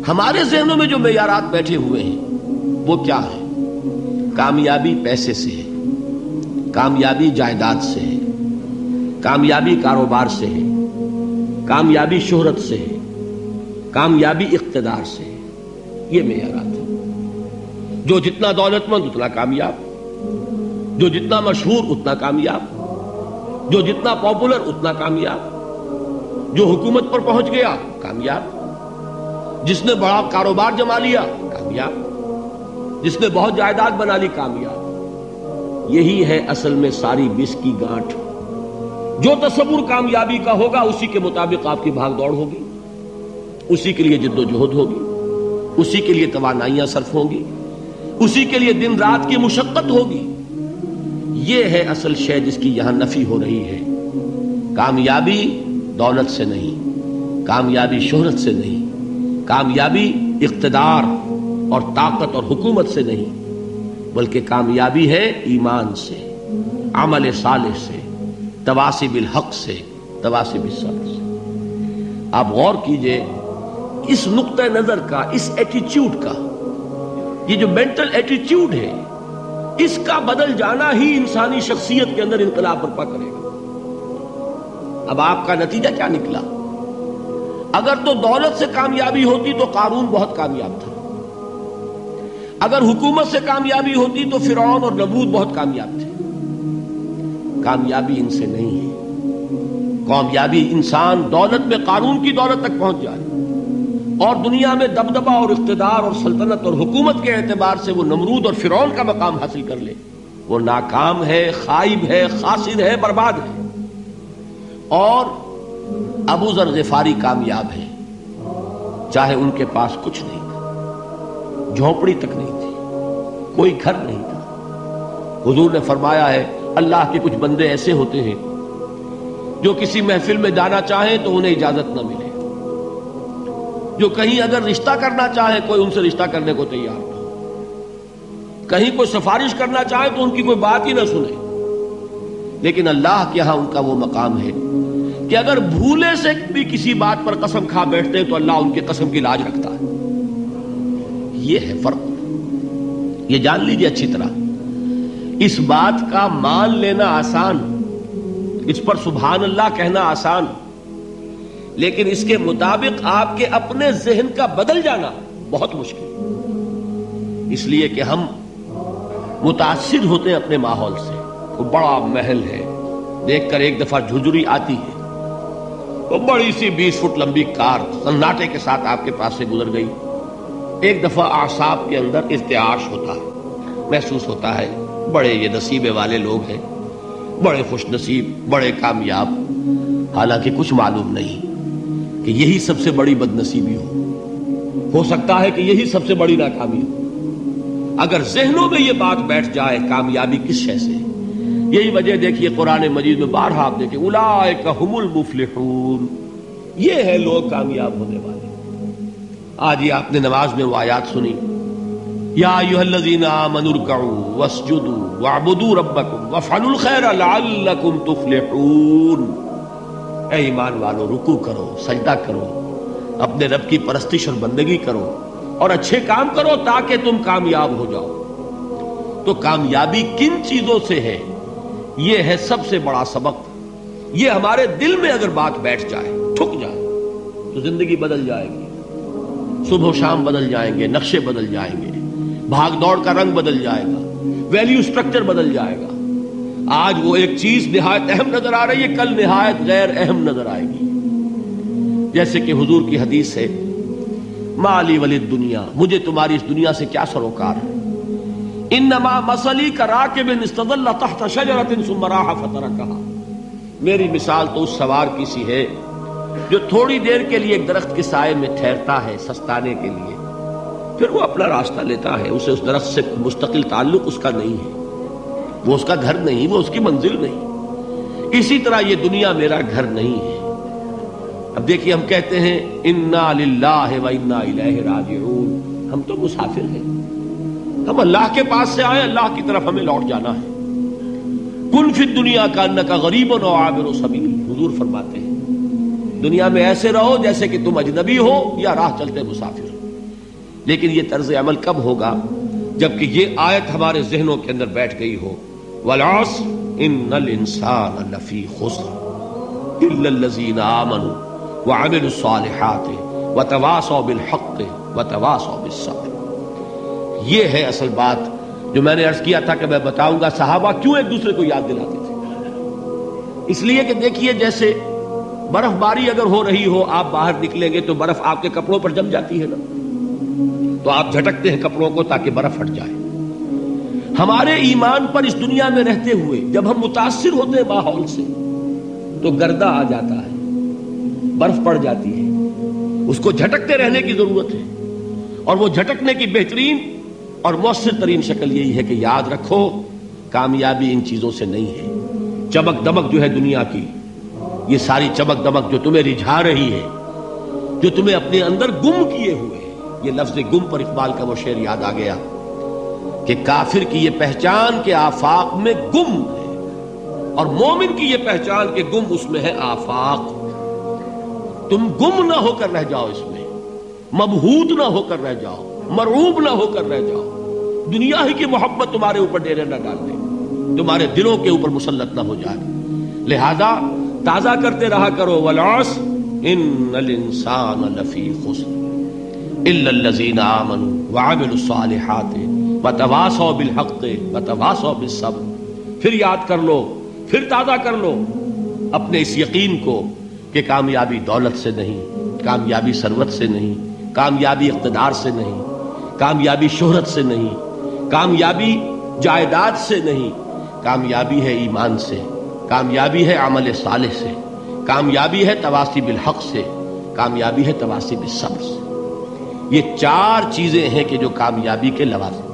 ہمارے ذہنوں میں جو معیارات بیٹھے ہوئے ہیں وہ کیا ہے؟ کامیابی پیسے سے ہے، کامیابی جائیداد سے ہے، کامیابی کاروبار سے ہے، کامیابی شہرت سے ہے، کامیابی اقتدار سے ہے. یہ معیارات ہیں. جو جتنا دولت مند اتنا کامیاب، جو جتنا مشہور اتنا کامیاب، جو جتنا پاپولر اتنا کامیاب، جو حکومت پر پہنچ گیا کامیاب، جس نے بڑا کاروبار جما لیا کامیاب، جس نے بہت جائیداد بنا لی کامیاب. یہی ہے اصل میں ساری بس کی گانٹھ. جو تصور کامیابی کا ہوگا اسی کے مطابق آپ کی بھاگ دوڑ ہوگی، اسی کے لیے جد و جہد ہوگی، اسی کے لیے توانائیاں صرف ہوں گی، اسی کے لیے دن رات کی مشقت ہوگی. یہ ہے اصل شے جس کی یہاں نفی ہو رہی ہے. کامیابی دولت سے نہیں، کامیابی شہرت سے نہیں، کامیابی اقتدار اور طاقت اور حکومت سے نہیں، بلکہ کامیابی ہے ایمان سے، عمل صالح سے، تواصی بالحق سے، تواصی بالصبر سے. آپ غور کیجئے اس نقطہ نظر کا، اس ایٹیچیوڈ کا، یہ جو مینٹل ایٹیچیوڈ ہے اس کا بدل جانا ہی انسانی شخصیت کے اندر انقلاب برپا کرے گا. اب آپ کا نتیجہ کیا نکلا؟ اگر تو دولت سے کامیابی ہوتی تو قارون بہت کامیاب تھا، اگر حکومت سے کامیابی ہوتی تو فرعون اور نمرود بہت کامیاب تھے. کامیابی ان سے نہیں ہے. کامیابی انسان دولت میں قارون کی دولت تک پہنچ جائے اور دنیا میں دبدبہ اور اقتدار اور سلطنت اور حکومت کے اعتبار سے وہ نمرود اور فرعون کا مقام حاصل کر لے، وہ ناکام ہے، خائب ہے، خاسر ہے، برباد ہے. اور ابو ذر غفاری کامیاب ہے، چاہے ان کے پاس کچھ نہیں تھا، جھونپڑی تک نہیں تھی، کوئی گھر نہیں تھا. حضور نے فرمایا ہے اللہ کے کچھ بندے ایسے ہوتے ہیں جو کسی محفل میں جانا چاہیں تو انہیں اجازت نہ ملے، جو کہیں اگر رشتہ کرنا چاہے کوئی ان سے رشتہ کرنے کو تیار نہ ہو، کہیں کوئی سفارش کرنا چاہے تو ان کی کوئی بات ہی نہ سنے. لیکن اللہ کے ہاں ان کا وہ مقام ہے کہ اگر بھولے سے بھی کسی بات پر قسم کھا بیٹھتے ہیں تو اللہ ان کی قسم کی لاج رکھتا ہے. یہ ہے فرق. یہ جان لیجیے اچھی طرح. اس بات کا مان لینا آسان، اس پر سبحان اللہ کہنا آسان، لیکن اس کے مطابق آپ کے اپنے ذہن کا بدل جانا بہت مشکل. اس لیے کہ ہم متاثر ہوتے ہیں اپنے ماحول سے. وہ بڑا محل ہے، دیکھ کر ایک دفعہ جھجری آتی ہے، وہ بڑی سی 20 فٹ لمبی کار سناٹے کے ساتھ آپ کے پاس سے گزر گئی. ایک دفعہ اعصاب کے اندر ارتعاش ہوتا ہے، محسوس ہوتا ہے بڑے یہ نصیبے والے لوگ ہیں، بڑے خوش نصیب، بڑے کامیاب. حالانکہ کچھ معلوم نہیں کہ یہی سب سے بڑی بد نصیبی ہو سکتا ہے کہ یہی سب سے بڑی ناکامی ہو. اگر ذہنوں میں یہ بات بیٹھ جائے کامیابی کس شے سے. یہی وجہ دیکھیے قرآن مجید میں بارہا آپ دیکھیں اولئک هم المفلحون، یہ ہے لوگ کامیاب ہونے والے. آج یہ آپ نے نماز میں وہ آیات سنی، یا ایھا الذین آمنوا ارکعوا واسجدوا واعبدوا ربکم وافعلوا الخیر لعلکم تفلحون. اے ایمان والو، رکوع کرو، سجدہ کرو، اپنے رب کی پرستش اور بندگی کرو اور اچھے کام کرو تاکہ تم کامیاب ہو جاؤ. تو کامیابی کن چیزوں سے ہے؟ یہ ہے سب سے بڑا سبق. یہ ہمارے دل میں اگر بات بیٹھ جائے، ٹھک جائے، تو زندگی بدل جائے گی. صبح و شام بدل جائیں گے، نقشے بدل جائیں گے، بھاگ دوڑ کا رنگ بدل جائے گا، ویلیو سٹرکچر بدل جائے گا. آج وہ ایک چیز نہایت اہم نظر آ رہی ہے، کل نہایت غیر اہم نظر آئے گی. جیسے کہ حضور کی حدیث ہے مالی ولد دنیا، مجھے تمہاری اس دنیا سے کیا سروکار ہے. انما مثلی کراکب استظل تحت شجرۃ ثم راح فترکها، میری مثال تو اس سوار کی سی ہے جو تھوڑی دیر کے لیے ایک درخت کے سائے میں ٹھہرتا ہے سستانے کے لیے، پھر وہ اپنا راستہ لیتا ہے. اسے اس درخت سے مستقل تعلق اس کا نہیں ہے، وہ اس کا گھر نہیں، وہ اس کی منزل نہیں. اسی طرح یہ دنیا میرا گھر نہیں ہے. اب دیکھیے ہم کہتے ہیں انا للہ و انا الیہ راجعون، ہم تو مسافر ہیں، ہم اللہ کے پاس سے آئے، اللہ کی طرف ہمیں لوٹ جانا ہے. کن فی الدنیا کانک غریب و عابر سبیل، حضور فرماتے ہیں دنیا میں ایسے رہو جیسے کہ تم اجنبی ہو یا راہ چلتے مسافر. لیکن یہ طرز عمل کب ہوگا؟ جبکہ یہ آیت ہمارے ذہنوں کے اندر بیٹھ گئی ہو، والعصر ان الانسان لفی خسر الا الذین آمنوا وعملوا الصالحات وتواصوا بالحق وتواصوا بالصبر۔ یہ ہے اصل بات جو میں نے عرض کیا تھا کہ میں بتاؤں گا صحابہ کیوں ایک دوسرے کو یاد دلاتے تھے۔ اس لیے کہ دیکھیے جیسے برف باری اگر ہو رہی ہو، آپ باہر نکلیں گے تو برف آپ کے کپڑوں پر جم جاتی ہے نا، تو آپ جھٹکتے ہیں کپڑوں کو تاکہ برف ہٹ جائے۔ ہمارے ایمان پر اس دنیا میں رہتے ہوئے جب ہم متاثر ہوتے ہیں ماحول سے تو گردہ آ جاتا ہے، برف پڑ جاتی ہے، اس کو جھٹکتے رہنے کی ضرورت ہے، اور وہ جھٹکنے کی بہترین اور مؤثر ترین شکل یہی ہے کہ یاد رکھو کامیابی ان چیزوں سے نہیں ہے۔ چمک دمک جو ہے دنیا کی، یہ ساری چمک دمک جو تمہیں رجھا رہی ہے، جو تمہیں اپنے اندر گم کیے ہوئے ہے، یہ لفظ گم پر اقبال کا وہ شعر یاد آ گیا کہ کافر کی یہ پہچان کے آفاق میں گم ہے، اور مومن کی یہ پہچان کے گم اس میں ہے آفاق۔ تم گم نہ ہو کر رہ جاؤ، اس میں مبہوت نہ ہو کر رہ جاؤ، مرعوب نہ ہو کر رہ جاؤ، دنیا ہی کی محبت تمہارے اوپر ڈیرے نہ ڈال دے، تمہارے دلوں کے اوپر مسلط نہ ہو جائے۔ لہذا تازہ کرتے رہا کرو، والعصر ان الانسان لفی خسر الا الذین آمنوا وعملوا الصالحات وتواصوا بالحق وتواصوا بالصبر۔ پھر یاد کر لو، پھر تازہ کر لو اپنے اس یقین کو کہ کامیابی دولت سے نہیں، کامیابی ثروت سے نہیں، کامیابی اقتدار سے نہیں، کامیابی شہرت سے نہیں، کامیابی جائیداد سے نہیں، کامیابی ہے ایمان سے، کامیابی ہے عمل صالح سے، کامیابی ہے تواصی بالحق سے، کامیابی ہے تواصی بالصبر سے۔ یہ چار چیزیں ہیں کہ جو کامیابی کے لوازم